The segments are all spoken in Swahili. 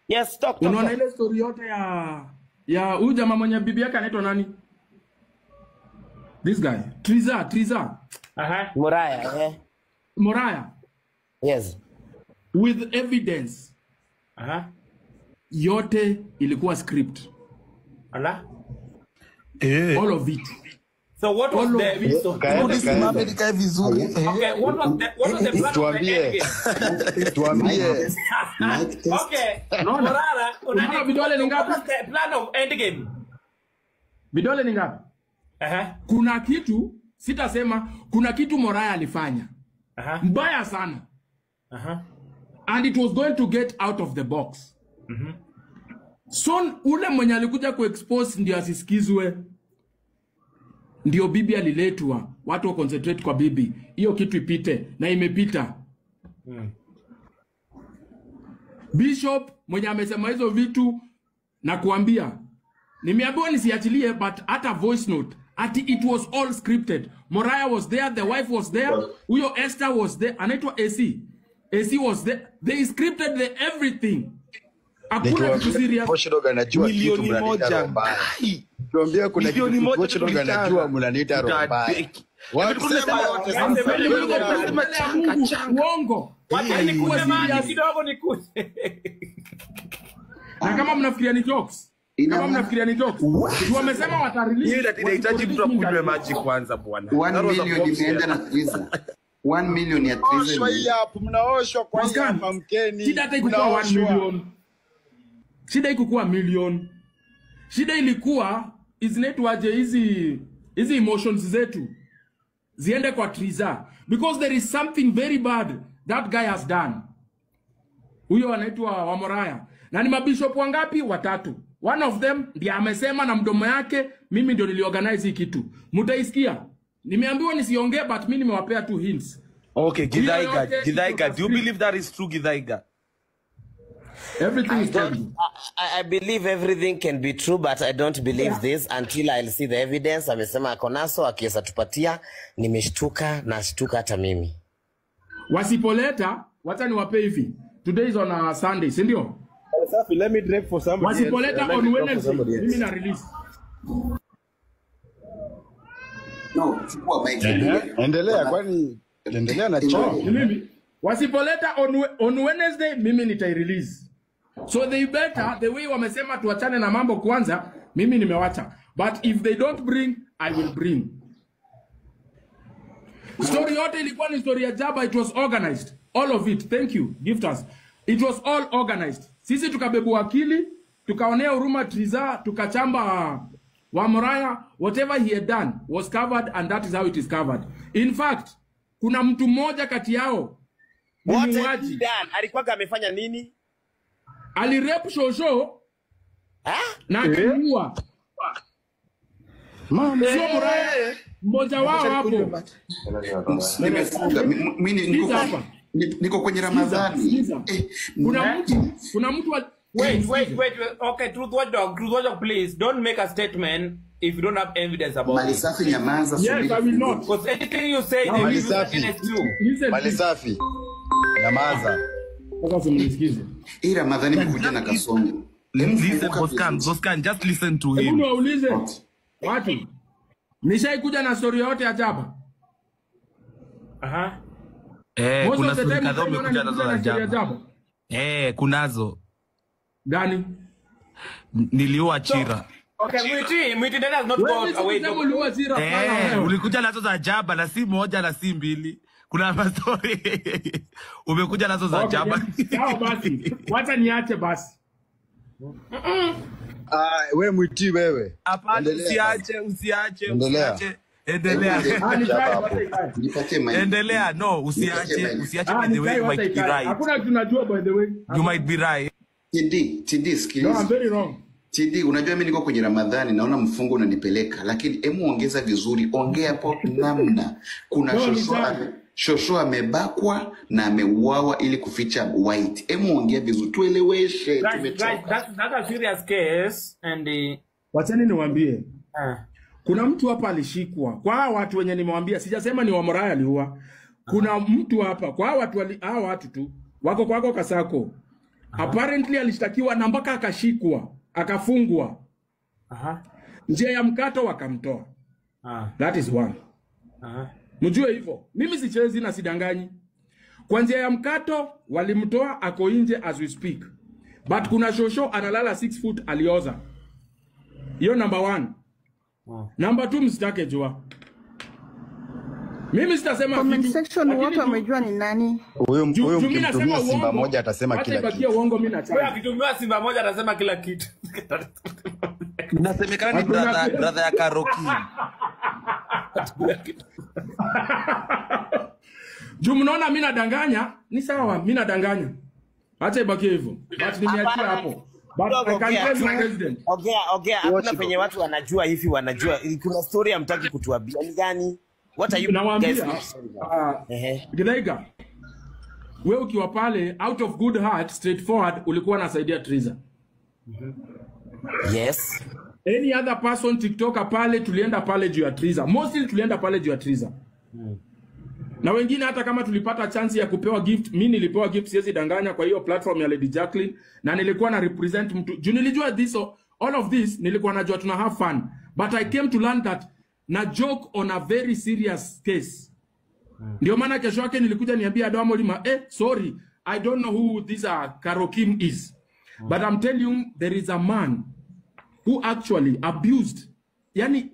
Yes, talk. Unaona ile story yote ya huyu jamaa mwenye bibi yake anaitwa nani? This guy. Triza. Moraya, Moraya. Yes. With evidence. Yote ilikuwa script. Ala. All of it. So what was the reason? Okay, what was the plan of the Tuambie. Okay. Morara, Unaona vidole ni ngapi? What was the plan of endgame? Vidole ni ngapi? Kuna kitu, sitasema, kuna kitu Moraya alifanya. Mbaya sana. And it was going to get out of the box. So ule mwenye alikuja kuexpose ndio asisikizwe. Ndio bibi aliletwa. Watu wa concentrate kwa bibi. Hiyo kitu ipite na imepita. Bishop mwenye amesema hizo vitu na kuambia nimeambiwa nisiachilie, but hata voice note ati it was all scripted. Moraya was there, the wife was there, huyo Esther was there, anaitwa AC was there. They scripted the everything. Hakuna kitu serious. Watchdog anajua kitu mnaniita rombaya. Tuambia kuna kitu Watchdog anajua mnaniita rombaya. Wasema uongo. Wacha nikuje maji kidogo nikuje. Na kama mnafikiria ni jokes. Kama mnafikiria ni jokes. Wamesema watarelease. Yeye inahitaji mtu akunywe maji kwanza bwana. 1 million imeenda na Triza. 1 million ya Triza. Mnaoshwa kwa hapa mkeni. Shida haikuwa 1 million. Shida haikuwa million. Shida ilikuwa izinetwaje hizi emotions zetu ziende kwa Triza, because there is something very bad that guy has done. Huyo anaitwa wa Moraya. Na ni mabishop wangapi? 3. One of them ndiye amesema na mdomo yake, mimi ndio niliorganize hii kitu. Mtaisikia. Nimeambiwa nisiongee, but mimi nimewapea 2 hints. Okay, Githaiga, do you believe that is true, Githaiga? Everything is true. I believe everything can be true, but I don't believe this until I'll see the evidence. Amesema akonaso, akiweza tupatia, nimeshtuka na shtuka hata mimi. Wasipoleta, wacha niwape hivi. Today is on a Sunday, si ndio? Let me drink for somebody. Wasipoleta on Wednesday, mimi na release. No, chukua mic. Endelea kwani endelea na choo. Mimi wasipoleta on Wednesday, mimi nitai-release. So they better, the way wamesema tuachane na mambo kwanza, mimi nimewacha. But if they don't bring, I will bring. Story yote ilikuwa ni story ya Jaba, it was organized. All of it, thank you, gifters. It was all organized. Sisi tukabebu akili, tukaonea huruma Triza, tukachamba wa Moraya, whatever he had done was covered, and that is how it is covered. In fact, kuna mtu mmoja kati yao, What has he done? Alikuwa amefanya nini? Alirep Shosho na akamuua. Sio Moraya, mmoja wao hapo. Nimefunga. Mimi niko kwenye Ramadhani. Kuna mtu Wait. Okay, Truth Watchdog, please don't make a statement if you don't have evidence about it. Malisafi nyamaza. Yes, I will not. Because anything you say, they will use against you. Malisafi. Nyamaza. Sasa mnisikize. Hii Ramadhani imekuja na kasongo. Listen, Boscan, just listen to him. Hebu waulize watu. Nishaikuja na story yote ya Jaba. Kuna story kadhaa umekuja nazo za Jaba. Kunazo. Gani? Niliua Chira. Okay, Mwiti that has not gone away. Ulikuja nazo za Jaba na si moja na si mbili. Kuna mastori. Umekuja nazo za Jaba. Sawa basi. Wacha niache basi. Wewe Mwiti wewe. Hapana, usiache. Endelea. Endelea, no, usiache by the way, you might be right. Hakuna tunajua by the way. You might be right. Tindi, sikiliza. No, I'm very wrong. Tindi, unajua mimi niko kwenye Ramadhani, naona mfungo unanipeleka, lakini hemu ongeza vizuri, ongea hapo namna. Kuna Shosho amebakwa na ameuawa ili kuficha white. Hemu ongea vizuri, tueleweshe, tumetoka. That's a serious case and wacheni niwaambie. Kuna mtu hapa alishikwa. Kwa hawa watu wenye nimewambia, sijasema ni wa Moraya aliua. Kuna mtu hapa, kwa hawa watu tu, wako kwako Kasako. Apparently alishtakiwa na mpaka akashikwa, akafungwa. Njia ya mkato wakamtoa. That is one. Mjue hivyo. Mimi sichezi na sidanganyi. Kwa njia ya mkato walimtoa, ako nje as we speak. But kuna shosho analala 6 foot alioza. Hiyo number 1. Number 2 msitake jua. Mimi sitasema comment section watu wamejua ni nani. Huyo mkimtumia Simba moja atasema kila kitu. Bakia uongo mimi nachana. Wewe akitumia Simba moja atasema kila kitu. Inasemekana ni brother ya Karoki. Juu mnaona mimi nadanganya, ni sawa, mimi nadanganya. Acha ibaki hivyo. But nimeachia hapo. But I can tell you president. Okay, hakuna penye watu wanajua hivi wanajua. Kuna story hamtaki kutuambia ni gani? What are you guys? Gidaiga. Wewe ukiwa pale out of good heart straightforward ulikuwa unasaidia Triza. Yes. Any other person TikToker pale tulienda pale juu ya Triza. Mostly tulienda pale juu ya Triza. Na wengine hata kama tulipata chance ya kupewa gift, mimi nilipewa gift siwezi danganya kwa hiyo platform ya Lady Jacqueline na nilikuwa na represent mtu. Juu nilijua this all of this nilikuwa najua tuna have fun. But I came to learn that na joke on a very serious case. Ndio maana kesho yake nilikuja niambia Adamu Lima, sorry, I don't know who this Karokim is. But I'm telling you there is a man who actually abused, yani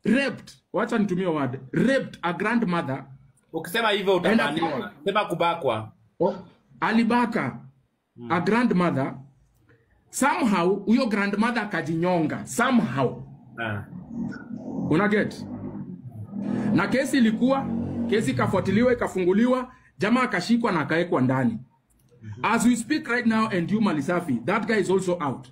raped, wacha nitumie word, raped a grandmother. Ukisema hivyo utamaniwa. Sema kubakwa. Alibaka a grandmother. Somehow huyo grandmother kajinyonga. Somehow. Una get? Na kesi kafuatiliwa, ikafunguliwa, jamaa akashikwa na akaekwa ndani. As we speak right now and you Malisafi, that guy is also out.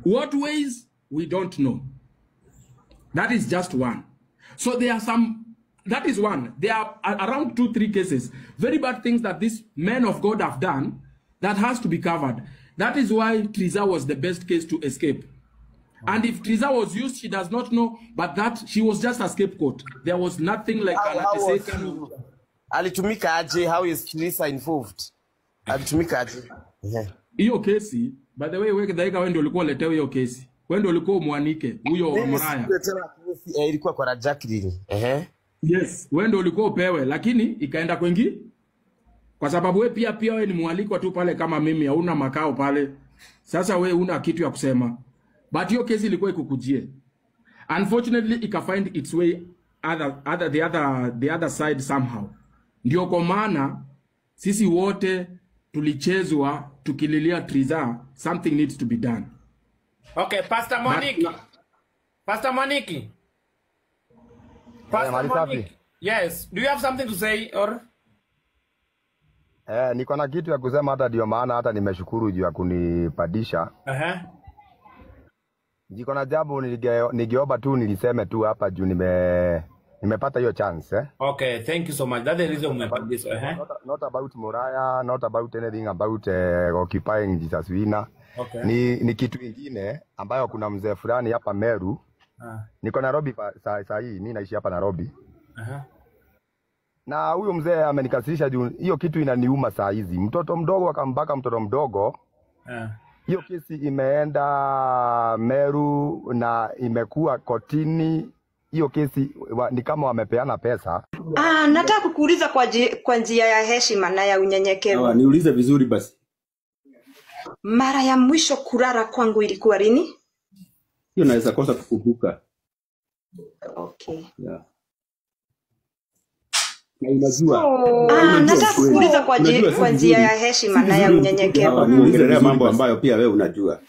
What ways? We don't know. That is just one. So there are some, that is one. There are around 2-3 cases, very bad things that these men of God have done that has to be covered. That is why Triza was the best case to escape. And if Triza was used, she does not know, but that she was just a scapegoat. There was nothing like an alitumika aje? How is Triza involved? Alitumika aje? Hiyo kesi, by the way, wewe Gidaiga wewe ndio ulikuwa letewa hiyo kesi. Wewe ndio ulikuwa muanike huyo Moraya. Ilikuwa kwa Jacqueline. Yes, wewe ndio ulikuwa upewe, lakini ikaenda kwengi. Kwa sababu wewe pia wewe ni mwalikwa tu pale kama mimi, hauna makao pale. Sasa wewe una kitu ya kusema. But hiyo kesi ilikuwa ikukujie. Unfortunately, ika find its way the other side somehow. Ndio kwa maana sisi wote tulichezwa tukililia Triza, something needs to be done. Okay, Pastor Monique. Pastor Monique. Pastor Monique. Yes, do you have something to say or? Niko na kitu ya kusema, hata ndio maana hata nimeshukuru juu ya kunipadisha. Niko na jambo nigeomba tu niliseme tu hapa juu nimepata hiyo chance. Okay, thank you so much. That's the reason umepadisha. Not about Moraya, not about anything about occupying Jesus Winner. Okay. Ni kitu kingine ambayo kuna mzee fulani hapa Meru. Niko Nairobi saa hii, mimi naishi hapa Nairobi. Na huyo mzee amenikasirisha juu hiyo kitu inaniuma saa hizi. Mtoto mdogo akambaka mtoto mdogo. Hiyo kesi imeenda Meru na imekuwa kotini. Hiyo kesi ni kama wamepeana pesa. Nataka kukuuliza kwa njia ya heshima na ya unyenyekevu. Niulize vizuri basi. Mara ya mwisho kulala kwangu ilikuwa lini? Hiyo naweza kosa kukumbuka. Okay. Yeah. Unajua. Nataka kukuuliza kwa njia ya heshima na ya unyenyekevu. Niulize mambo ambayo pia wewe unajua.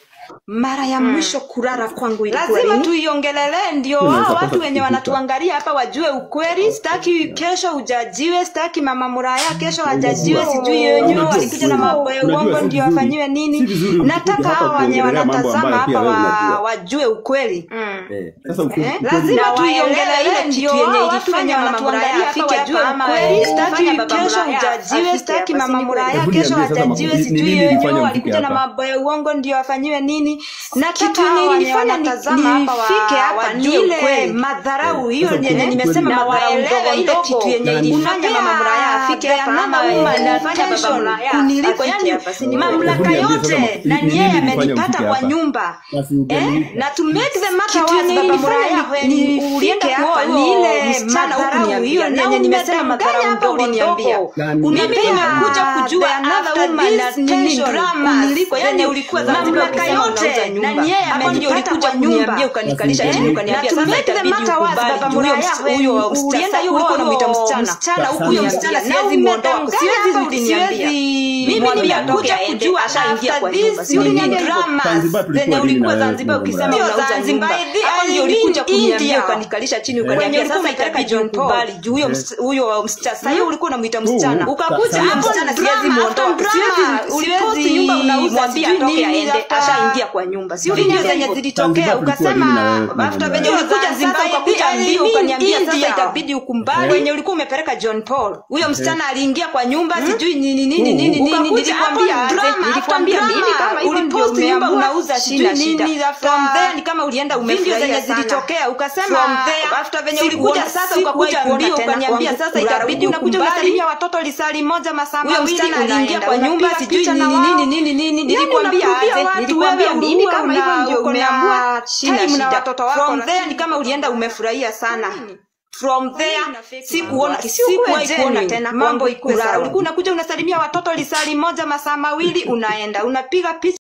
Mara ya mwisho kulala kwangu ilikuwa lini? Lazima tuiongelele ndio watu wenye wanatuangalia hapa wajue ukweli. Sitaki kesho ujajiwe, sitaki mama Moraya kesho ajajiwe, sijui yenyewe walikuja na mambo ya uongo ndio afanywe nini. Nataka hao wenye wanatazama hapa wajue ukweli. Sasa lazima tuiongelele ndio watu wenye wanatuangalia hapa wajue ukweli. Sitaki kesho ujajiwe, sitaki mama Moraya kesho ajajiwe, sijui yenyewe walikuja na mambo ya uongo ndio afanywe nini. na kitu yenye ilifanya nifike hapa ni ile madharau hiyo yenye nimesema madharau ndogo ile kitu yenye ilifanya mama Muraya afike hapa ama anafanya baba Muraya kuniliko yani mamlaka yote na yeye amenipata kwa nyumba na to make the matter worse baba Muraya when ulienda hapa ni ile madharau hiyo yenye nimesema madharau ndogo uliniambia nimekuja kujua another woman ni drama niliko yani ulikuwa mamlaka yote na yeye amenipata kwa nyumba ukanikalisha chini ukaniambia sasa itabidi ukubali huyo msichana huyo ulikuwa unamuita msichana huyo msichana siwezi muondoa siwezi uliniambia mimi nimekuja kujua ashaingia kwa nyumba si uliniambia drama zenye ulikuwa Zanzibar ukisema unauza nyumba hapo ndio ulikuja kuniambia ukanikalisha chini ukaniambia sasa itabidi ukubali huyo msichana sasa hiyo ulikuwa unamuita msichana ukakuja huyo msichana siwezi muondoa siwezi nyumba unauza atoke aende ashaingia kwa nyumba si ndio zenye zilitokea ukasema after venye ulikuja sasa ukakuja mbio ukaniambia sasa itabidi ukumbali wenye ulikuwa umepeleka John Paul huyo msichana aliingia kwa nyumba sijui nini nilikwambia mimi kama hivyo ndio nyumba unauza shida from there ni kama ulienda umefurahia zenye zilitokea ukasema after venye ulikuja sasa ukakuja mbio ukaniambia sasa itabidi ukumbali unasalimia watoto lisali moja masaa mawili unaingia kwa nyumba sijui nini nilikwambia mimi kama hivyo ndio umeamua shida watoto wako from there ni kama ulienda umefurahia sana from there sikuwahi kuona tena mambo ikurara ulikuwa unakuja unasalimia watoto lisali moja masaa mawili unaenda unapiga picha